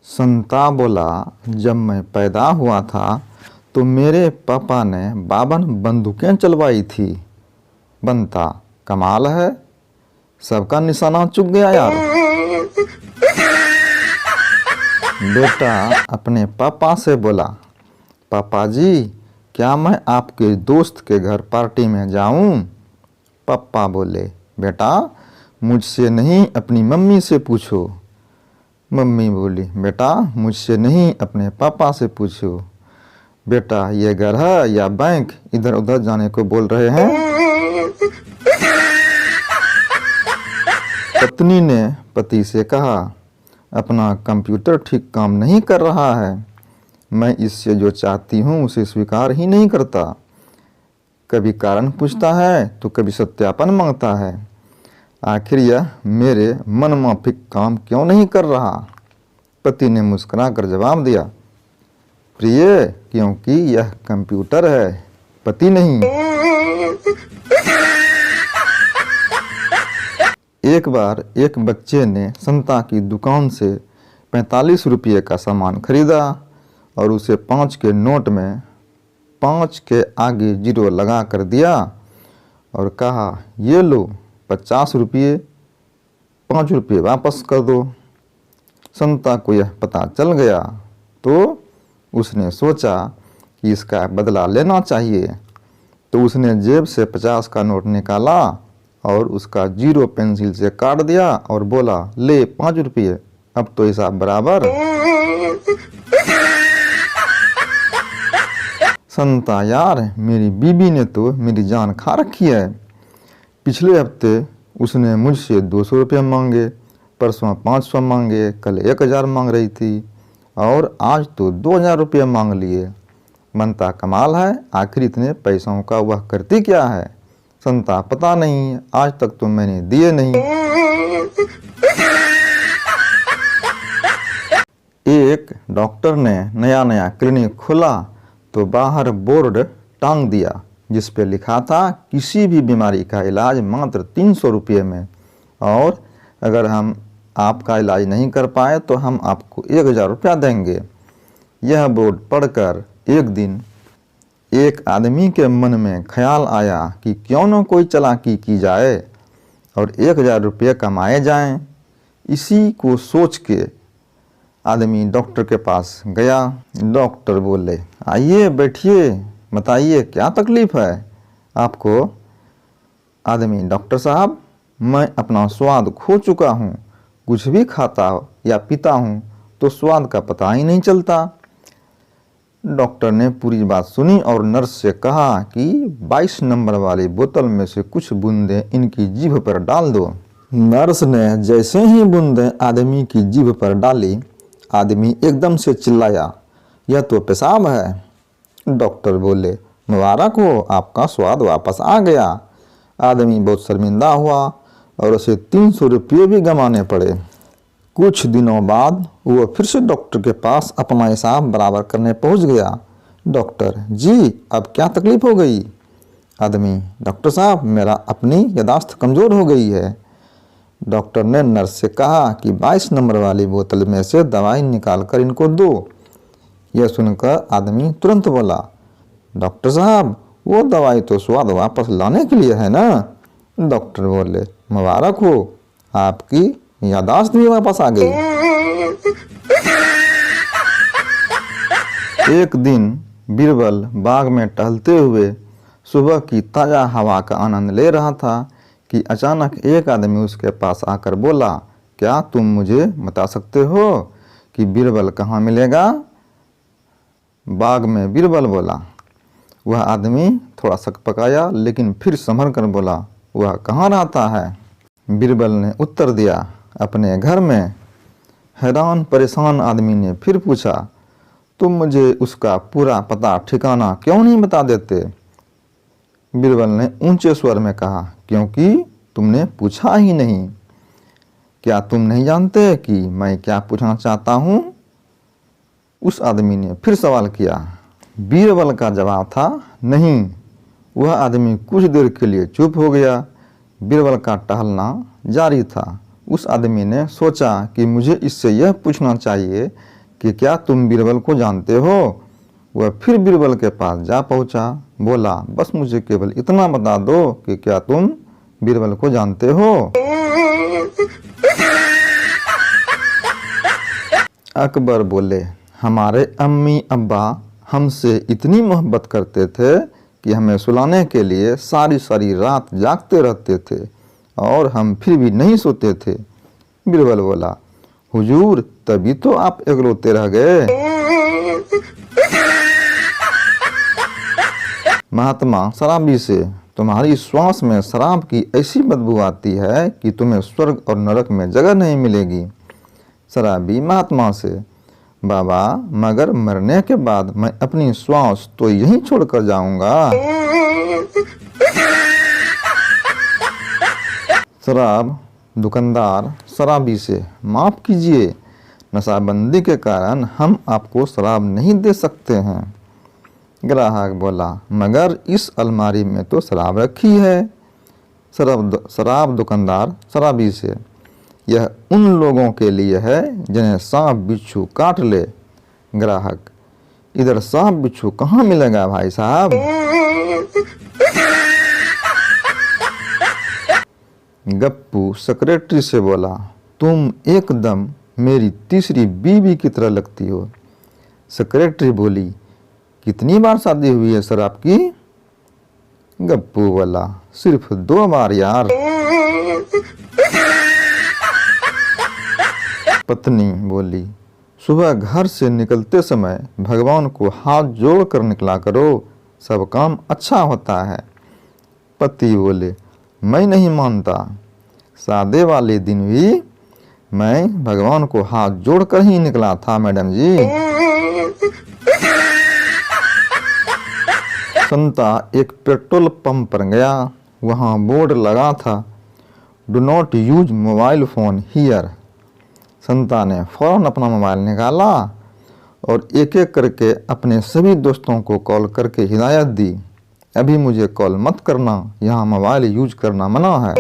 संता बोला, जब मैं पैदा हुआ था तो मेरे पापा ने 52 बंदूकें चलवाई थी। बनता, कमाल है, सबका निशाना चुक गया यार। बेटा अपने पापा से बोला, पापा जी क्या मैं आपके दोस्त के घर पार्टी में जाऊं? पापा बोले, बेटा मुझसे नहीं अपनी मम्मी से पूछो। मम्मी बोली, बेटा मुझसे नहीं अपने पापा से पूछो। बेटा ये घर है या बैंक, इधर उधर जाने को बोल रहे हैं? पत्नी ने पति से कहा, अपना कंप्यूटर ठीक काम नहीं कर रहा है। मैं इससे जो चाहती हूँ उसे स्वीकार ही नहीं करता। कभी कारण पूछता है तो कभी सत्यापन मांगता है। आखिर यह मेरे मनमाफिक काम क्यों नहीं कर रहा? पति ने मुस्कुराकर जवाब दिया, प्रिय, क्योंकि यह कंप्यूटर है, पति नहीं। एक बार एक बच्चे ने संता की दुकान से 45 रुपये का सामान खरीदा और उसे 5 के नोट में 5 के आगे 0 लगा कर दिया और कहा, ये लो 50 रुपये, 5 रुपये वापस कर दो। संता को यह पता चल गया तो उसने सोचा कि इसका बदला लेना चाहिए। तो उसने जेब से 50 का नोट निकाला और उसका 0 पेंसिल से काट दिया और बोला, ले 5 रुपये, अब तो हिसाब बराबर। संता, यार मेरी बीबी ने तो मेरी जान खा रखी है। पिछले हफ्ते उसने मुझसे 200 रुपये मांगे, परसों 500 मांगे, कल 1000 मांग रही थी और आज तो 2000 रुपये मांग लिए। बनता, कमाल है, आखिर इतने पैसों का वह करती क्या है? संता, पता नहीं, आज तक तो मैंने दिए नहीं। एक डॉक्टर ने नया क्लिनिक खोला तो बाहर बोर्ड टांग दिया जिस पे लिखा था, किसी भी बीमारी का इलाज मात्र 300 रुपये में, और अगर हम आपका इलाज नहीं कर पाए तो हम आपको 1000 रुपया देंगे। यह बोर्ड पढ़कर एक दिन एक आदमी के मन में ख्याल आया कि क्यों न कोई चालाकी की जाए और 1000 रुपये कमाए जाएं। इसी को सोच के आदमी डॉक्टर के पास गया। डॉक्टर बोले, आइए बैठिए, बताइए क्या तकलीफ है आपको? आदमी, डॉक्टर साहब मैं अपना स्वाद खो चुका हूँ, कुछ भी खाता या पीता हूँ तो स्वाद का पता ही नहीं चलता। डॉक्टर ने पूरी बात सुनी और नर्स से कहा कि 22 नंबर वाली बोतल में से कुछ बूंदें इनकी जीभ पर डाल दो। नर्स ने जैसे ही बूंदें आदमी की जीभ पर डाली, आदमी एकदम से चिल्लाया, यह तो पेशाब है। डॉक्टर बोले, मुबारक हो, आपका स्वाद वापस आ गया। आदमी बहुत शर्मिंदा हुआ और उसे 300 रुपये भी गंवाने पड़े। कुछ दिनों बाद वो फिर से डॉक्टर के पास अपना हिसाब बराबर करने पहुंच गया। डॉक्टर, जी अब क्या तकलीफ हो गई? आदमी, डॉक्टर साहब मेरा अपनी यादाश्त कमज़ोर हो गई है। डॉक्टर ने नर्स से कहा कि 22 नंबर वाली बोतल में से दवाई निकाल कर इनको दो। यह सुनकर आदमी तुरंत बोला, डॉक्टर साहब वो दवाई तो स्वाद वापस लाने के लिए है ना? डॉक्टर बोले, मुबारक हो, आपकी यादाश्त भी वापस आ गई। एक दिन बीरबल बाग में टहलते हुए सुबह की ताज़ा हवा का आनंद ले रहा था कि अचानक एक आदमी उसके पास आकर बोला, क्या तुम मुझे बता सकते हो कि बीरबल कहाँ मिलेगा? बाग में बीरबल बोला। वह आदमी थोड़ा सकपकाया लेकिन फिर संभल कर बोला, वह कहाँ रहता है? बीरबल ने उत्तर दिया, अपने घर में। हैरान परेशान आदमी ने फिर पूछा, तुम मुझे उसका पूरा पता ठिकाना क्यों नहीं बता देते? बीरबल ने ऊंचे स्वर में कहा, क्योंकि तुमने पूछा ही नहीं। क्या तुम नहीं जानते कि मैं क्या पूछना चाहता हूँ? उस आदमी ने फिर सवाल किया। बीरबल का जवाब था, नहीं। वह आदमी कुछ देर के लिए चुप हो गया। बीरबल का टहलना जारी था। उस आदमी ने सोचा कि मुझे इससे यह पूछना चाहिए कि क्या तुम बीरबल को जानते हो। वह फिर बीरबल के पास जा पहुंचा, बोला बस मुझे केवल इतना बता दो कि क्या तुम बीरबल को जानते हो। अकबर बोले, हमारे अम्मी अब्बा हमसे इतनी मोहब्बत करते थे कि हमें सुलाने के लिए सारी सारी रात जागते रहते थे और हम फिर भी नहीं सोते थे। बीरबल बोला, हुजूर तभी तो आप इकलौते रह गए। महात्मा शराबी से, तुम्हारी श्वास में शराब की ऐसी बदबू आती है कि तुम्हें स्वर्ग और नरक में जगह नहीं मिलेगी। शराबी महात्मा से, बाबा मगर मरने के बाद मैं अपनी श्वास तो यहीं छोड़कर जाऊंगा। शराब दुकानदार शराबी से, माफ कीजिए, नशाबंदी के कारण हम आपको शराब नहीं दे सकते हैं। ग्राहक बोला, मगर इस अलमारी में तो शराब रखी है। शराब दुकानदार शराबी से, यह उन लोगों के लिए है जिन्हें सांप बिच्छू काट ले। ग्राहक, इधर सांप बिच्छू कहाँ मिलेगा भाई साहब। गप्पू सेक्रेटरी से बोला, तुम एकदम मेरी तीसरी बीवी की तरह लगती हो। सेक्रेटरी बोली, कितनी बार शादी हुई है सर आपकी। गप्पू बोला, सिर्फ 2 बार यार। पत्नी बोली, सुबह घर से निकलते समय भगवान को हाथ जोड़ कर निकला करो, सब काम अच्छा होता है। पति बोले, मैं नहीं मानता, शादी वाले दिन भी मैं भगवान को हाथ जोड़कर ही निकला था मैडम जी। संता एक पेट्रोल पंप पर गया, वहां बोर्ड लगा था, do not use mobile phone here. Santa ने फौरन अपना मोबाइल निकाला और एक एक करके अपने सभी दोस्तों को कॉल करके हिदायत दी, अभी मुझे कॉल मत करना, यहाँ मोबाइल यूज करना मना है।